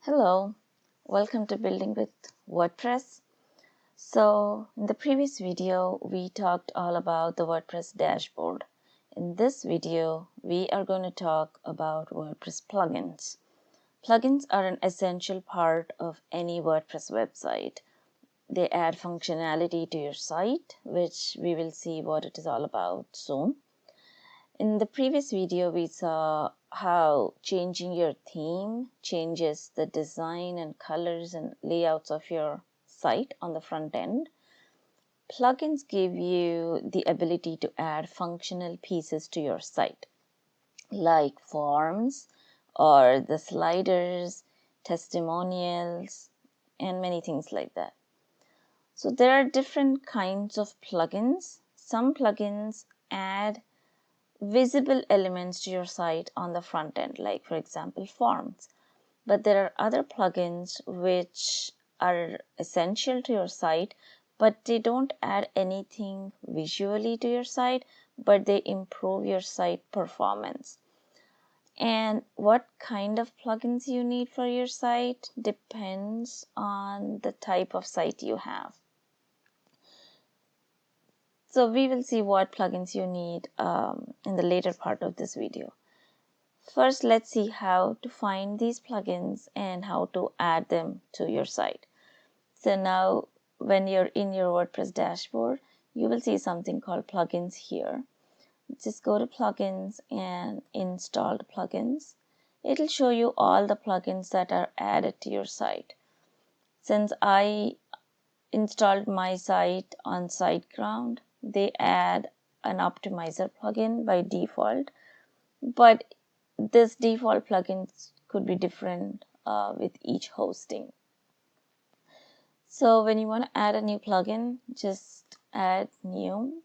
Hello, welcome to Building with WordPress. So in the previous video, we talked all about the WordPress dashboard. In this video, we are going to talk about WordPress plugins. Plugins are an essential part of any WordPress website. They add functionality to your site, which we will see what it is all about soon. In the previous video, we saw how changing your theme changes the design and colors and layouts of your site on the front end. Plugins give you the ability to add functional pieces to your site, like forms or the sliders, testimonials, and many things like that. So there are different kinds of plugins. Some plugins add visible elements to your site on the front end, like for example forms. But there are other plugins which are essential to your site, but they don't add anything visually to your site, but they improve your site performance. And what kind of plugins you need for your site depends on the type of site you have. So we will see what plugins you need in the later part of this video. First, let's see how to find these plugins and how to add them to your site. So now when you're in your WordPress dashboard, you will see something called plugins here. Just go to plugins and install the plugins. It'll show you all the plugins that are added to your site. Since I installed my site on SiteGround, they add an optimizer plugin by default, but this default plugins could be different with each hosting. So when you want to add a new plugin, just add new,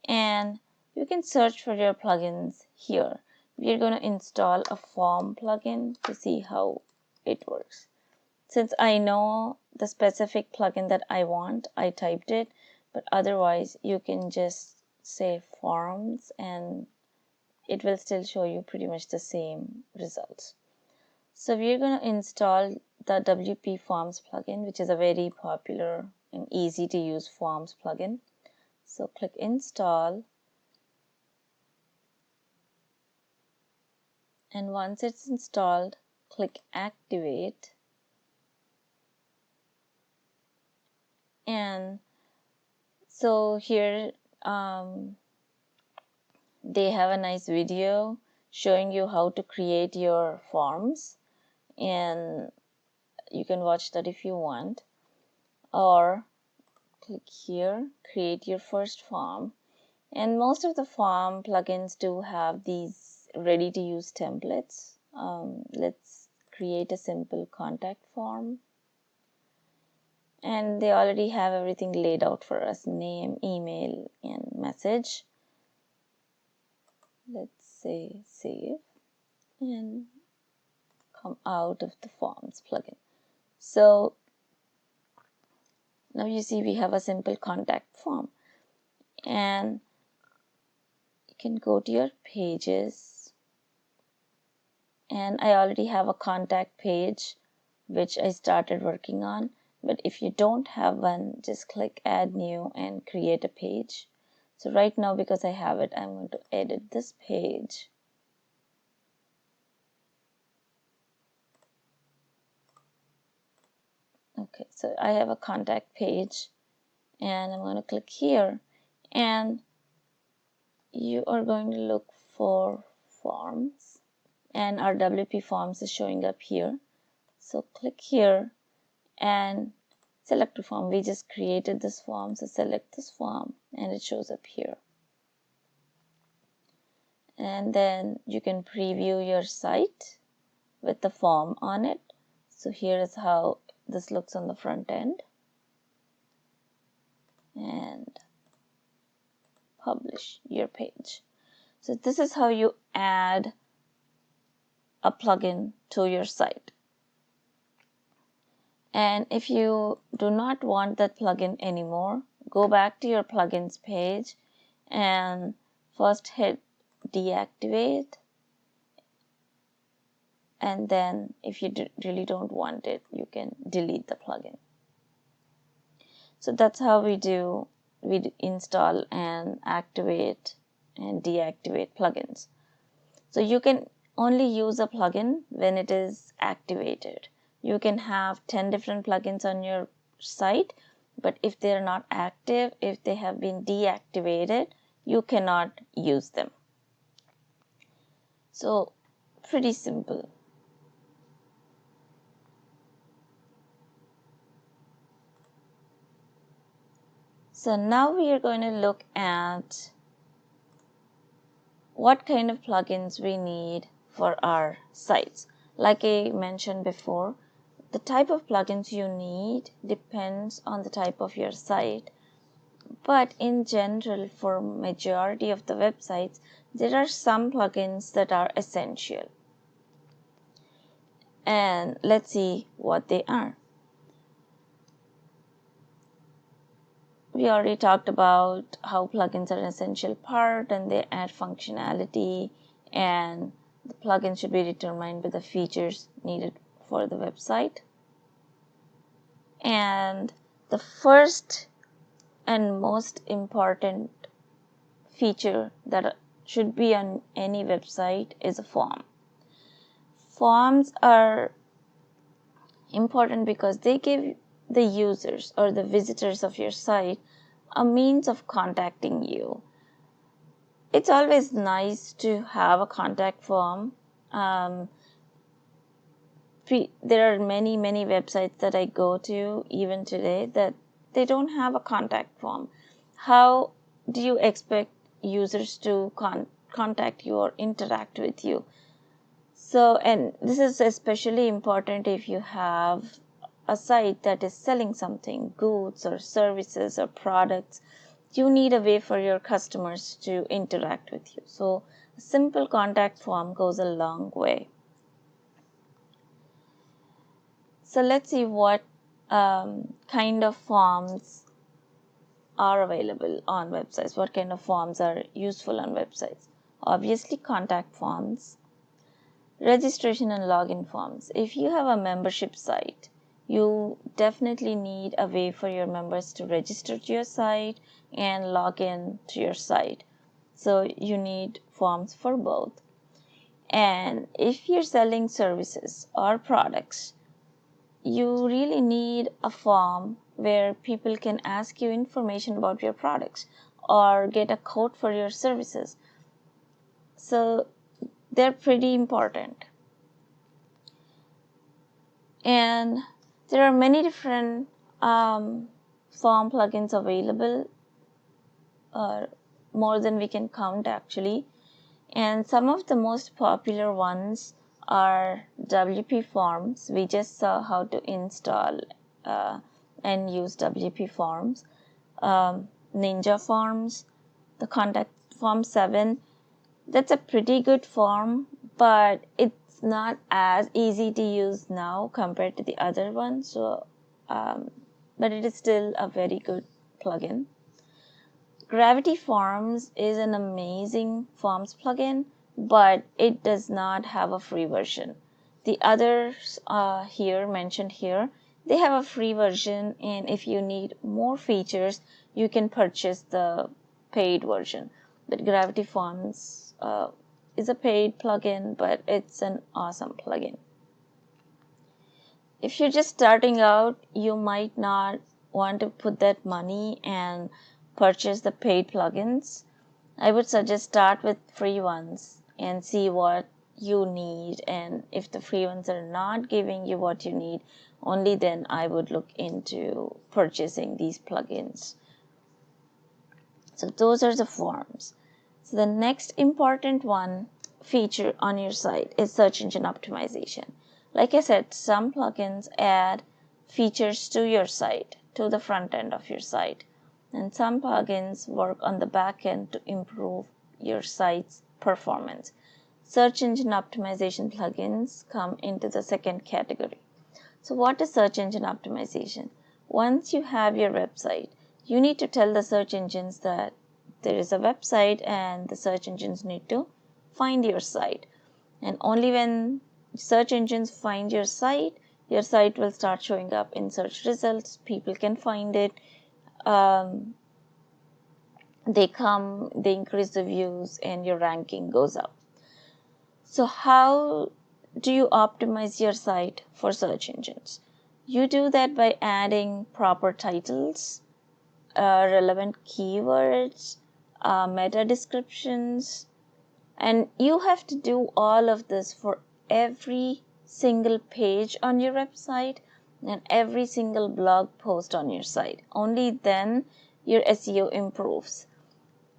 and you can search for your plugins here. We're going to install a form plugin to see how it works. Since I know the specific plugin that I want, I typed it, but otherwise you can just say forms and it will still show you pretty much the same results. So we're going to install the WP Forms plugin, which is a very popular and easy to use forms plugin. So click install, and once it's installed, click activate. And so here they have a nice video showing you how to create your forms, and you can watch that if you want, or click here, create your first form. And most of the form plugins do have these ready to use templates. Let's create a simple contact form, and they already have everything laid out for us: name, email, and message. Let's say save and come out of the forms plugin. So now you see we have a simple contact form, and you can go to your pages, and I already have a contact page which I started working on. But if you don't have one, just click add new and create a page. So right now, because I have it, I'm going to edit this page. Okay, so I have a contact page, and I'm going to click here, and you are going to look for forms, and our WP forms is showing up here. So click here and select a form. We just created this form, so select this form and it shows up here. And then you can preview your site with the form on it. So here is how this looks on the front end. And publish your page. So this is how you add a plugin to your site. And if you do not want that plugin anymore, go back to your plugins page and first hit deactivate, and then if you really don't want it, you can delete the plugin. So that's how we install and activate and deactivate plugins. So you can only use a plugin when it is activated. You can have 10 different plugins on your site, but if they're not active, if they have been deactivated, you cannot use them. So pretty simple. So now we are going to look at what kind of plugins we need for our sites. Like I mentioned before, the type of plugins you need depends on the type of your site. But in general, for majority of the websites, there are some plugins that are essential. And let's see what they are. We already talked about how plugins are an essential part and they add functionality, and the plugin should be determined by the features needed for the website. And the first and most important feature that should be on any website is a form. Forms are important because they give the users or the visitors of your site a means of contacting you. It's always nice to have a contact form. There are many websites that I go to even today that they don't have a contact form. How do you expect users to contact you or interact with you? So, and this is especially important if you have a site that is selling something, goods or services or products. You need a way for your customers to interact with you. So, a simple contact form goes a long way. So, let's see what kind of forms are available on websites. What kind of forms are useful on websites? Obviously, contact forms. Registration and login forms. If you have a membership site, you definitely need a way for your members to register to your site and log in to your site. So you need forms for both. And if you're selling services or products, you really need a form where people can ask you information about your products or get a quote for your services. So they're pretty important. And there are many different form plugins available, more than we can count actually. And some of the most popular ones are WP Forms. We just saw how to install and use WP Forms. Ninja Forms, the Contact Form 7. That's a pretty good form, but it's not as easy to use now compared to the other one. So, but it is still a very good plugin. Gravity Forms is an amazing forms plugin, but it does not have a free version. The others mentioned here, they have a free version, and if you need more features, you can purchase the paid version. But Gravity Forms is a paid plugin, but it's an awesome plugin. If you're just starting out, you might not want to put that money and purchase the paid plugins. I would suggest start with free ones and see what you need, and if the free ones are not giving you what you need, only then I would look into purchasing these plugins. So those are the forms. So the next important feature on your site is search engine optimization. Like I said, some plugins add features to your site, to the front end of your site, and some plugins work on the back end to improve your site's performance. Search engine optimization plugins come into the second category. So what is search engine optimization? Once you have your website, you need to tell the search engines that there is a website and the search engines need to find your site. And only when search engines find your site will start showing up in search results. People can find it. They come, they increase the views, and your ranking goes up. So how do you optimize your site for search engines? You do that by adding proper titles, relevant keywords, meta descriptions, and you have to do all of this for every single page on your website and every single blog post on your site. Only then your SEO improves.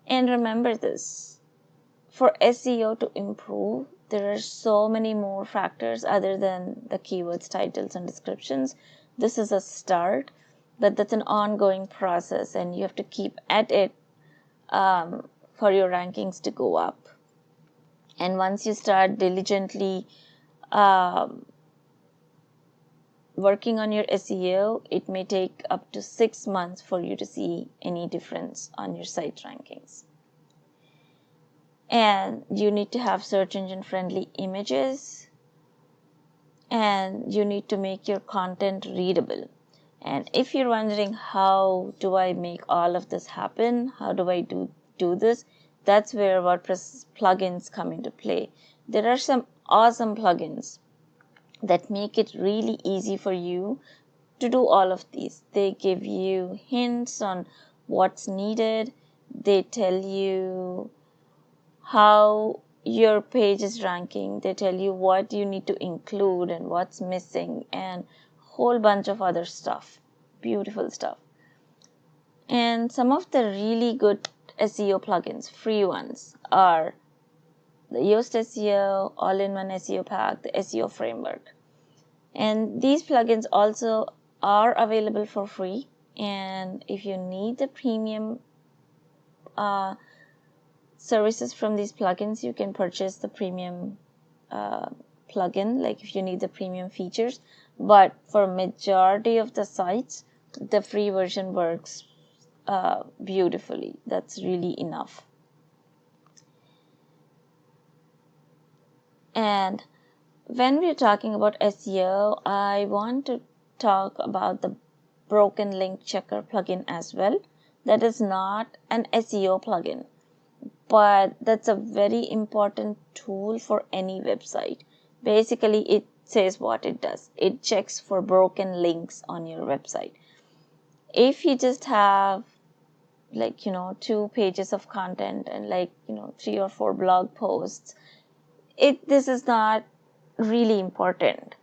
And remember this, for SEO to improve, there are so many more factors other than the keywords, titles, and descriptions. This is a start, but that's an ongoing process, and you have to keep at it for your rankings to go up. And once you start diligently working on your SEO, it may take up to 6 months for you to see any difference on your site rankings. And you need to have search engine friendly images, and you need to make your content readable. And if you're wondering, how do I make all of this happen? How do I do this? That's where WordPress plugins come into play. There are some awesome plugins that make it really easy for you to do all of these. They give you hints on what's needed. They tell you how your page is ranking. They tell you what you need to include and what's missing, and a whole bunch of other stuff. Beautiful stuff. And some of the really good SEO plugins, free ones, are the Yoast SEO, All-in-One SEO Pack, the SEO Framework. And these plugins also are available for free. And if you need the premium services from these plugins, you can purchase the premium plugin, like if you need the premium features. But for majority of the sites, the free version works beautifully. That's really enough. And when we're talking about SEO, I want to talk about the broken link checker plugin as well. That is not an SEO plugin, but that's a very important tool for any website. Basically, it says what it does. It checks for broken links on your website. If you just have 2 pages of content and 3 or 4 blog posts, this is not really important.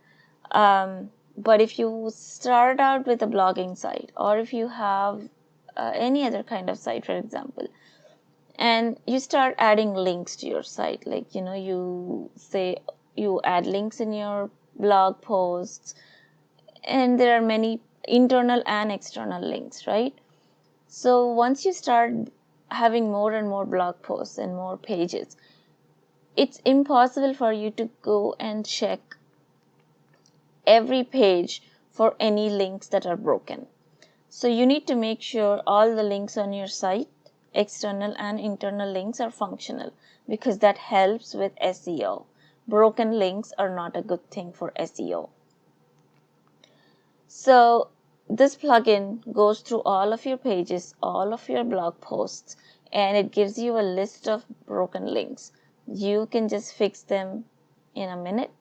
But if you start out with a blogging site, or if you have any other kind of site, for example, and you start adding links to your site, you say you add links in your blog posts, and there are many internal and external links, right? So once you start having more and more blog posts and more pages, it's impossible for you to go and check every page for any links that are broken. So you need to make sure all the links on your site, external and internal links, are functional, because that helps with SEO. Broken links are not a good thing for SEO. So this plugin goes through all of your pages, all of your blog posts, and it gives you a list of broken links. You can just fix them in a minute.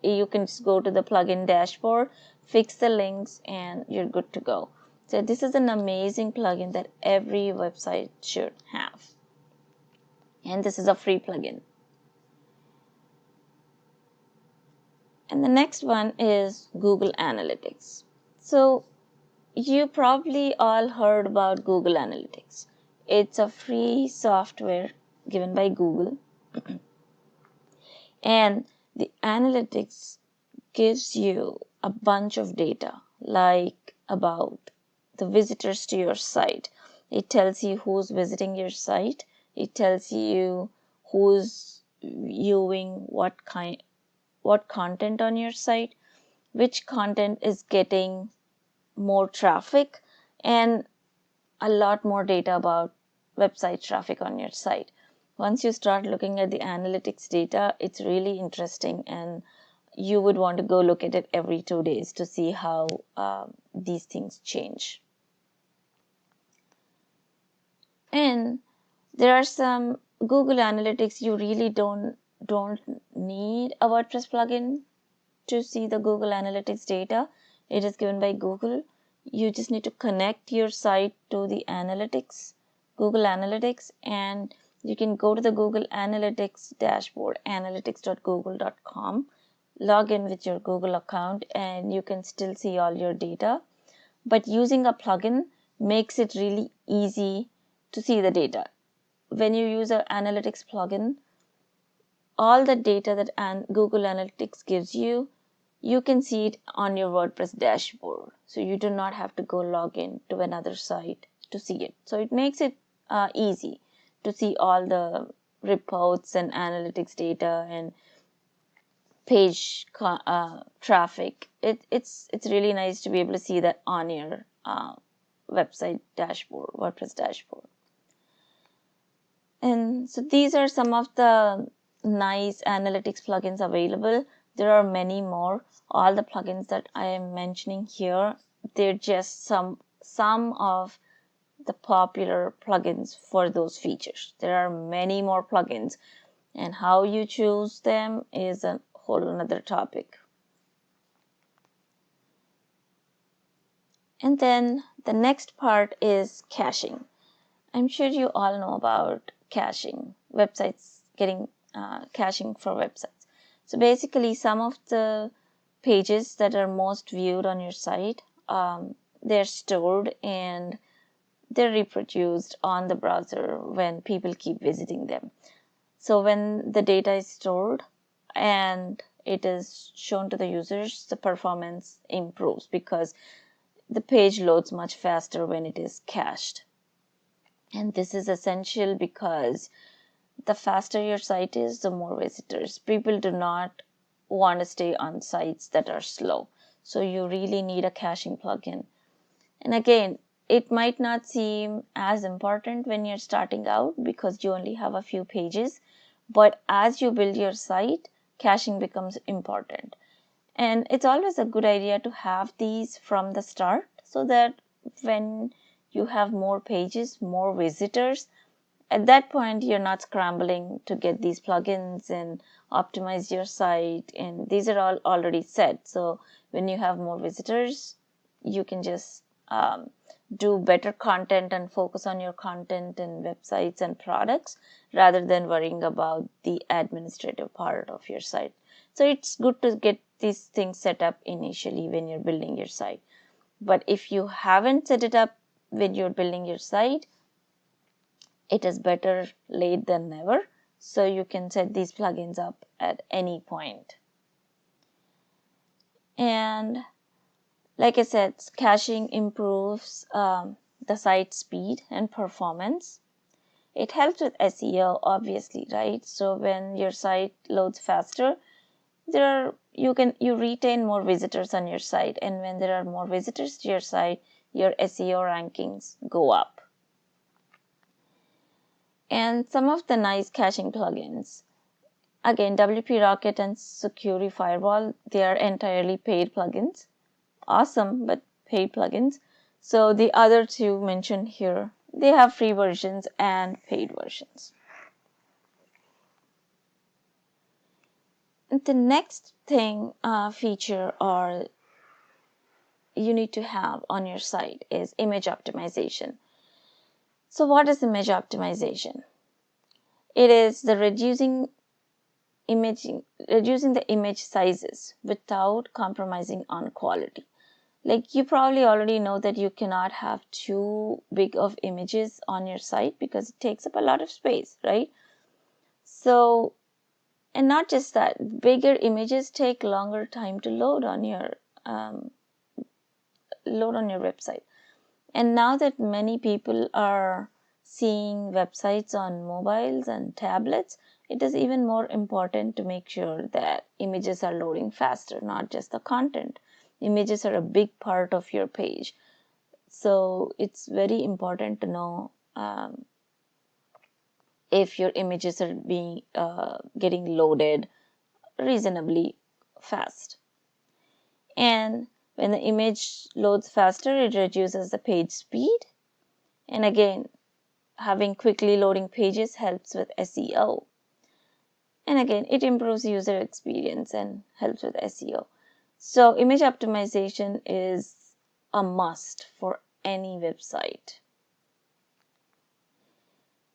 You can just go to the plugin dashboard, fix the links, and you're good to go. So this is an amazing plugin that every website should have. And this is a free plugin. And the next one is Google Analytics. So you probably all heard about Google Analytics. It's a free software given by Google. And the analytics gives you a bunch of data, like about the visitors to your site. It tells you who's visiting your site. It tells you who's viewing what content on your site, which content is getting more traffic, and a lot more data about website traffic on your site. Once you start looking at the analytics data, it's really interesting, and you would want to go look at it every 2 days to see how these things change. And there are some Google Analytics. You really don't need a WordPress plugin to see the Google Analytics data. It is given by Google. You just need to connect your site to the Analytics, Google Analytics, and you can go to the Google Analytics dashboard, analytics.google.com, log in with your Google account, and you can still see all your data. But using a plugin makes it really easy to see the data. When you use an analytics plugin, all the data that Google Analytics gives you, you can see it on your WordPress dashboard. So you do not have to go log in to another site to see it. So it makes it easy to see all the reports and analytics data and page traffic. It's really nice to be able to see that on your website dashboard, WordPress dashboard. And so these are some of the nice analytics plugins available. There are many more. All the plugins that I am mentioning here, they're just some of the popular plugins for those features. There are many more plugins, and how you choose them is a whole another topic. And then the next part is caching. I'm sure you all know about caching, websites getting caching for websites. So basically, some of the pages that are most viewed on your site, they're stored and they're reproduced on the browser when people keep visiting them. So when the data is stored and it is shown to the users, the performance improves because the page loads much faster when it is cached. And this is essential because the faster your site is, the more visitors. People do not want to stay on sites that are slow. So you really need a caching plugin. And again, it might not seem as important when you're starting out because you only have a few pages. But as you build your site, caching becomes important. And it's always a good idea to have these from the start so that when you have more pages, more visitors, at that point you're not scrambling to get these plugins and optimize your site, and these are all already set. So when you have more visitors, you can just do better content and focus on your content and websites and products rather than worrying about the administrative part of your site. So it's good to get these things set up initially when you're building your site. But if you haven't set it up when you're building your site, it is better late than never. So you can set these plugins up at any point. And like I said, caching improves the site speed and performance. It helps with SEO, obviously, right? So when your site loads faster, you retain more visitors on your site, and when there are more visitors to your site, your SEO rankings go up. And some of the nice caching plugins, again, WP Rocket and Security Firewall, they are entirely paid plugins. Awesome, but paid plugins. So the other two mentioned here, they have free versions and paid versions. The next thing, feature or you need to have on your site is image optimization. So what is image optimization? It is the reducing the image sizes without compromising on quality. Like, you probably already know that you cannot have too big of images on your site because it takes up a lot of space, right? So, and not just that, bigger images take longer time to load on your website. And now that many people are seeing websites on mobiles and tablets, it is even more important to make sure that images are loading faster, not just the content. Images are a big part of your page. So it's very important to know if your images are being getting loaded reasonably fast. And when the image loads faster, it reduces the page speed. And again, having quickly loading pages helps with SEO. And again, it improves user experience and helps with SEO. So image optimization is a must for any website.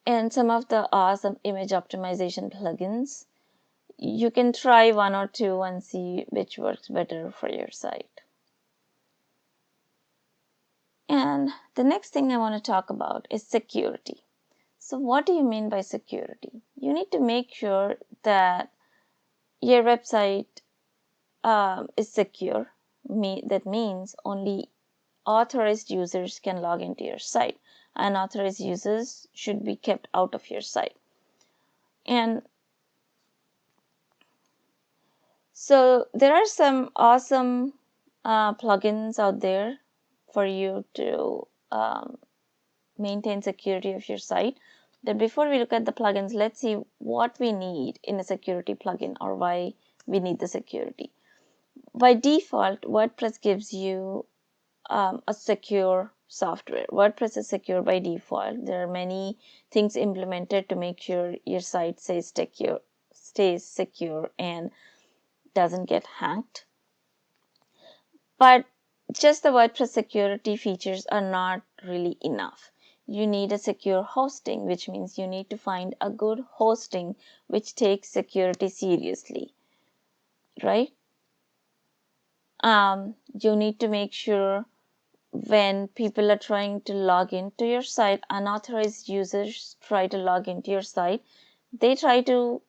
And some of the awesome image optimization plugins, you can try one or two and see which works better for your site. And the next thing I want to talk about is security. So what do you mean by security? You need to make sure that your website is secure. That means only authorized users can log into your site. Unauthorized users should be kept out of your site. And so there are some awesome plugins out there for you to maintain security of your site. But before we look at the plugins, let's see what we need in a security plugin or why we need the security. By default, WordPress gives you a secure software. WordPress is secure by default. There are many things implemented to make sure your site stays secure and doesn't get hacked. But just the WordPress security features are not really enough. You need a secure hosting, which means you need to find a good hosting which takes security seriously, right? You need to make sure when people are trying to log into your site, unauthorized users try to log into your site, they try to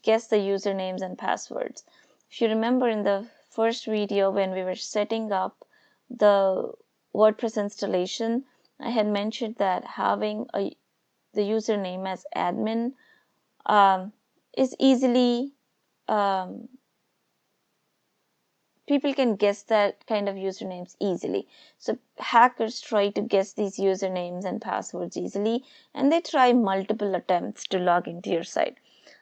guess the usernames and passwords. If you remember in the first video when we were setting up the WordPress installation, I had mentioned that having the username as admin is easily people can guess that kind of usernames easily. So hackers try to guess these usernames and passwords easily, and they try multiple attempts to log into your site.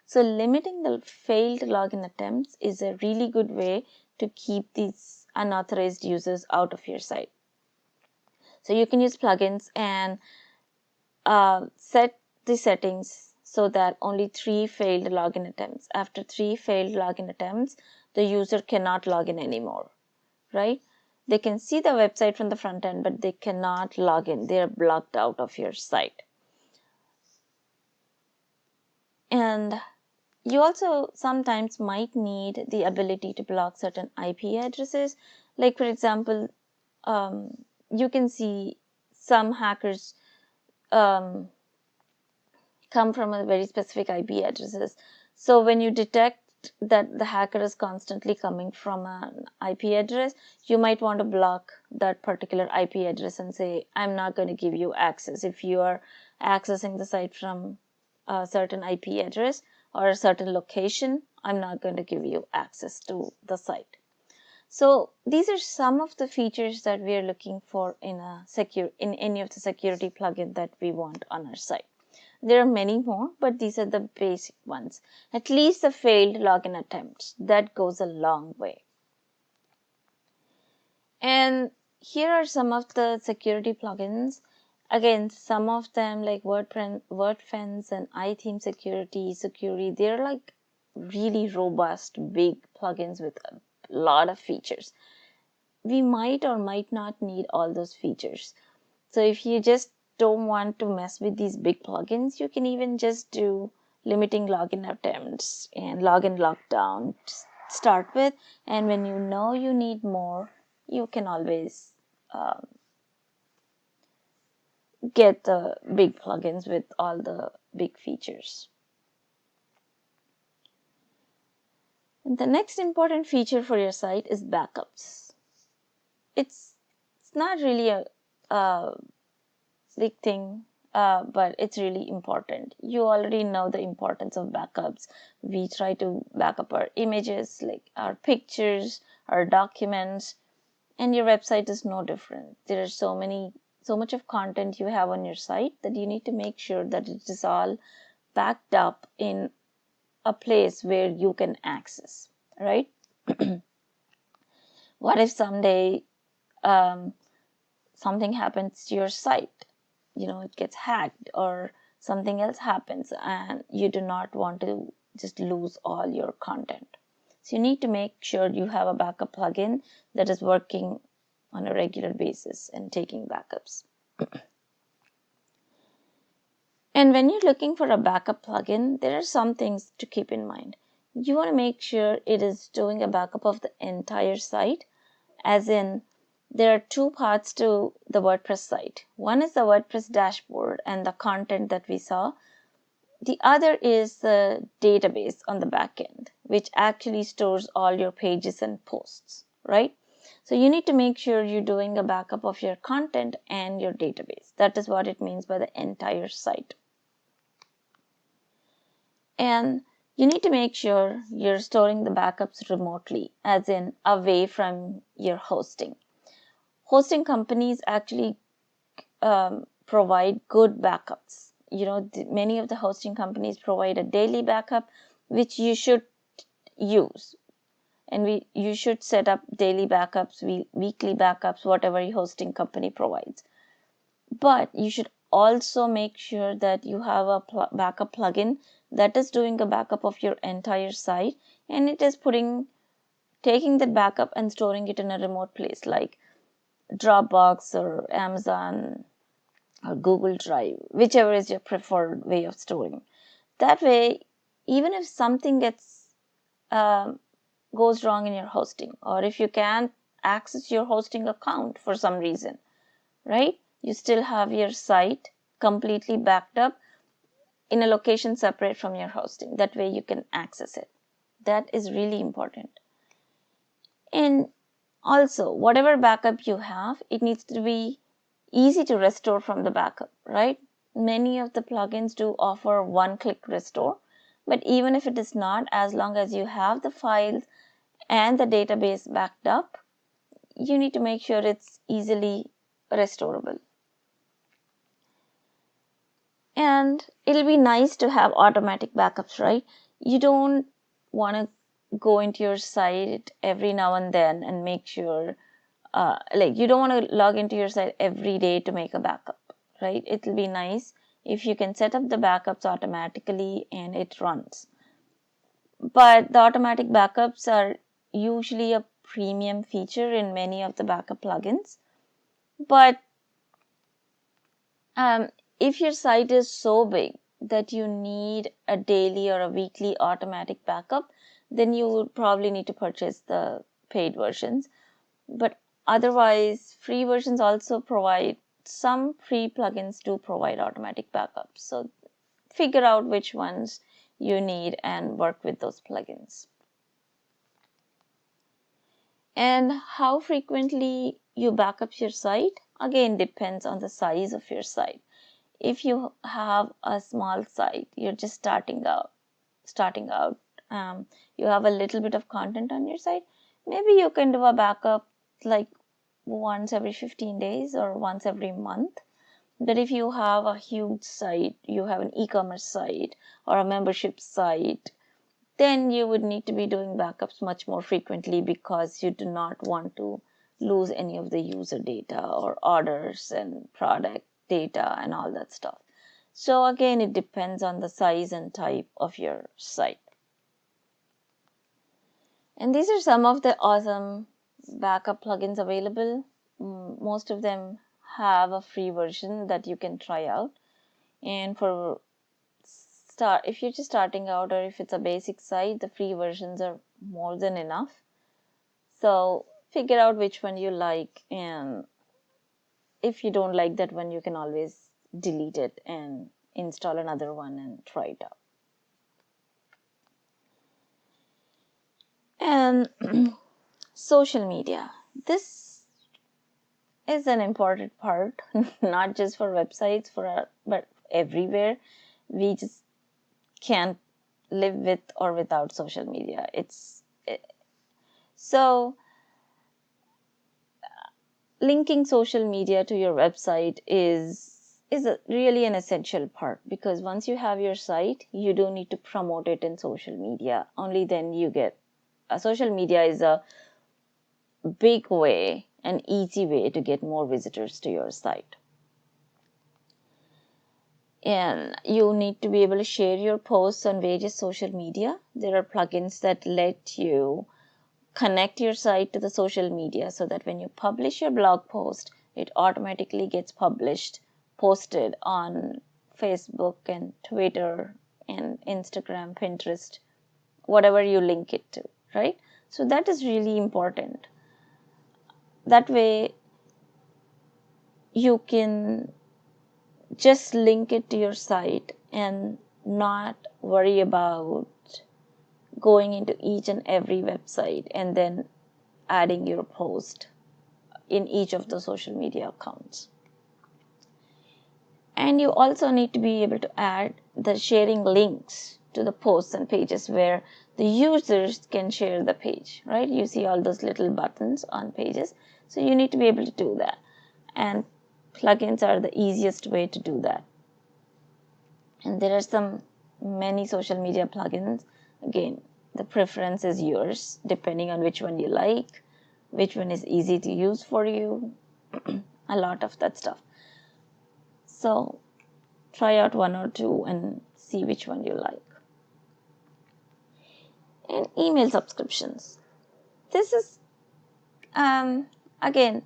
So limiting the failed login attempts is a really good way to keep these unauthorized users out of your site. So you can use plugins and set the settings so that only 3 failed login attempts. After 3 failed login attempts, the user cannot log in anymore, right? They can see the website from the front end, but they cannot log in. They are blocked out of your site. And you also sometimes might need the ability to block certain IP addresses. Like, for example, you can see some hackers come from a very specific IP addresses. So when you detect that the hacker is constantly coming from an IP address, you might want to block that particular IP address and say, I'm not going to give you access. If you are accessing the site from a certain IP address or a certain location, I'm not going to give you access to the site. So these are some of the features that we are looking for in any of the security plugin that we want on our site. There are many more, but these are the basic ones. At least the failed login attempts. That goes a long way. And here are some of the security plugins. Again, some of them like WordFence and iTheme security, they're like really robust, big plugins with a lot of features. We might or might not need all those features. So if you just don't want to mess with these big plugins, you can even just do limiting login attempts and login lockdown to start with. And when you know you need more, you can always get the big plugins with all the big features. And the next important feature for your site is backups. It's not really a big thing, but it's really important. You already know the importance of backups. We try to back up our images, like our pictures, our documents, and your website is no different. There are so much of content you have on your site that you need to make sure that it is all backed up in a place where you can access, right? What if someday something happens to your site? It gets hacked or something else happens and you do not want to just lose all your content. So you need to make sure you have a backup plugin that is working on a regular basis and taking backups. And when you're looking for a backup plugin, there are some things to keep in mind. You want to make sure it is doing a backup of the entire site, as in there are two parts to the WordPress site. One is the WordPress dashboard and the content that we saw. The other is the database on the back end, which actually stores all your pages and posts, right? So you need to make sure you're doing a backup of your content and your database. That is what it means by the entire site. And you need to make sure you're storing the backups remotely, as in away from your hosting. Hosting companies actually provide good backups. Many of the hosting companies provide a daily backup, which you should use. And you should set up daily backups, weekly backups, whatever your hosting company provides. But you should also make sure that you have a backup plugin that is doing a backup of your entire site, and it is taking that backup and storing it in a remote place like Dropbox or Amazon or Google Drive, whichever is your preferred way of storing. That way, even if something goes wrong in your hosting, or if you can't access your hosting account for some reason, right? You still have your site completely backed up in a location separate from your hosting. That way you can access it. That is really important. And also, whatever backup you have, it needs to be easy to restore from the backup, right? Many of the plugins do offer one-click restore, but even if it is not, as long as you have the files and the database backed up, you need to make sure it's easily restorable. And it'll be nice to have automatic backups, right? You don't want to go into your site every now and then and make sure, you don't want to log into your site every day to make a backup, right? It'll be nice if you can set up the backups automatically and it runs. But the automatic backups are usually a premium feature in many of the backup plugins. But if your site is so big that you need a daily or a weekly automatic backup, then you would probably need to purchase the paid versions. But otherwise, free versions also provide, some free plugins do provide automatic backups. So figure out which ones you need and work with those plugins. And how frequently you back up your site, again, depends on the size of your site. If you have a small site, you're just starting out, you have a little bit of content on your site, maybe you can do a backup like once every 15 days or once every month. But if you have a huge site, you have an e-commerce site or a membership site, then you would need to be doing backups much more frequently, because you do not want to lose any of the user data or orders and product data and all that stuff. So again, it depends on the size and type of your site. And these are some of the awesome backup plugins available. Most of them have a free version that you can try out. And if you're just starting out, or if it's a basic site, the free versions are more than enough. So figure out which one you like, and if you don't like that one, you can always delete it and install another one and try it out. And social media. This is an important part, not just for websites, but everywhere. We just can't live with or without social media. So linking social media to your website is really an essential part, because once you have your site, you don't need to promote it in social media. Only then you get social media is a big way, an easy way to get more visitors to your site. And you need to be able to share your posts on various social media. There are plugins that let you connect your site to the social media so that when you publish your blog post, it automatically gets posted on Facebook and Twitter and Instagram, Pinterest, whatever you link it to, right? So that is really important. That way you can just link it to your site and not worry about going into each and every website and then adding your post in each of the social media accounts. And you also need to be able to add the sharing links to the posts and pages where the users can share the page, right? You see all those little buttons on pages. So you need to be able to do that. And plugins are the easiest way to do that. And there are many social media plugins. Again, the preference is yours, depending on which one you like, which one is easy to use for you, a lot of that stuff. So try out one or two and see which one you like. And email subscriptions. This is, again,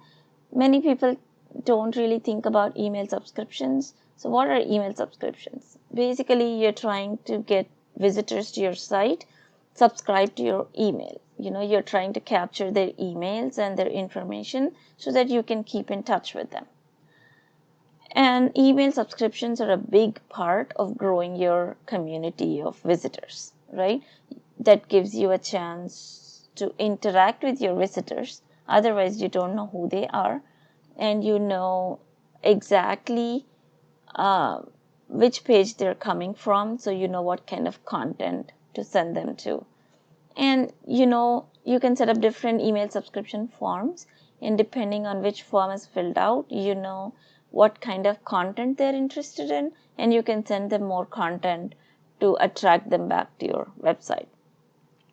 many people don't really think about email subscriptions. So what are email subscriptions? Basically, you're trying to get visitors to your site, subscribe to your email. You're trying to capture their emails and their information so that you can keep in touch with them. And email subscriptions are a big part of growing your community of visitors, right? That gives you a chance to interact with your visitors. Otherwise, you don't know who they are, and you know exactly which page they're coming from, so you know what kind of content to send them to. And you can set up different email subscription forms, and depending on which form is filled out, you know what kind of content they're interested in, and you can send them more content to attract them back to your website.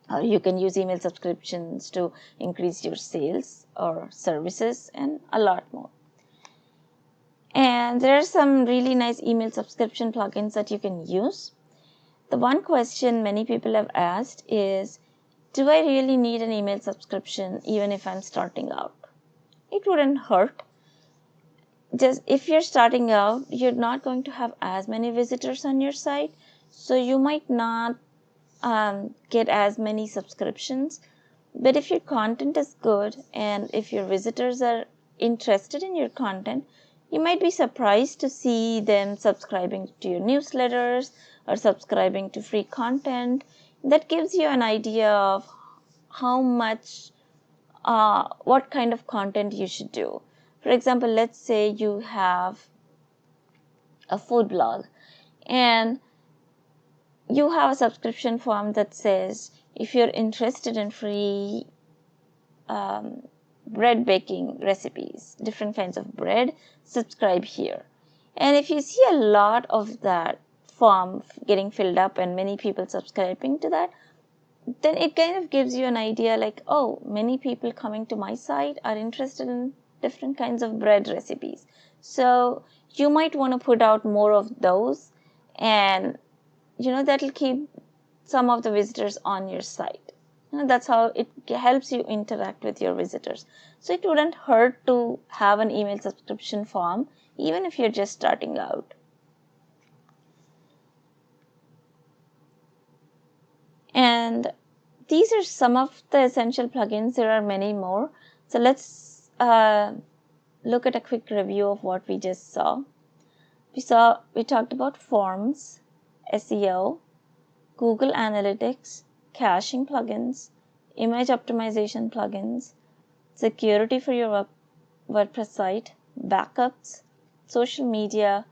Or you can use email subscriptions to increase your sales or services and a lot more. And there are some really nice email subscription plugins that you can use. The one question many people have asked is, do I really need an email subscription even if I'm starting out? It wouldn't hurt. Just if you're starting out, you're not going to have as many visitors on your site, so you might not get as many subscriptions. But if your content is good and if your visitors are interested in your content, you might be surprised to see them subscribing to your newsletters or subscribing to free content. That gives you an idea of how much, what kind of content you should do. For example, let's say you have a food blog and you have a subscription form that says, if you're interested in free bread baking recipes, different kinds of bread, subscribe here. And if you see a lot of that form getting filled up and many people subscribing to that, then it kind of gives you an idea like, oh, many people coming to my site are interested in different kinds of bread recipes. So you might want to put out more of those, and that'll keep some of the visitors on your site. That's how it helps you interact with your visitors. So it wouldn't hurt to have an email subscription form, even if you're just starting out. And these are some of the essential plugins. There are many more. So let's look at a quick review of what we just saw. We talked about forms, SEO, Google Analytics, caching plugins, image optimization plugins, security for your WordPress site, backups, social media,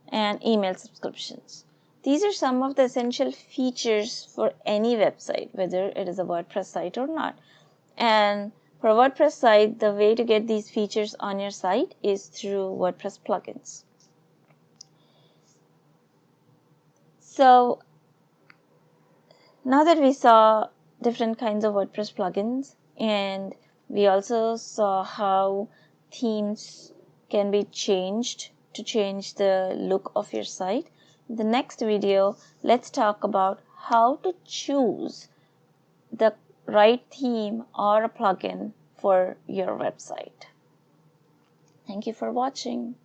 and email subscriptions. These are some of the essential features for any website, whether it is a WordPress site or not. And for a WordPress site, the way to get these features on your site is through WordPress plugins. So now that we saw different kinds of WordPress plugins, and we also saw how themes can be changed to change the look of your site. In the next video, let's talk about how to choose the right theme or a plugin for your website. Thank you for watching.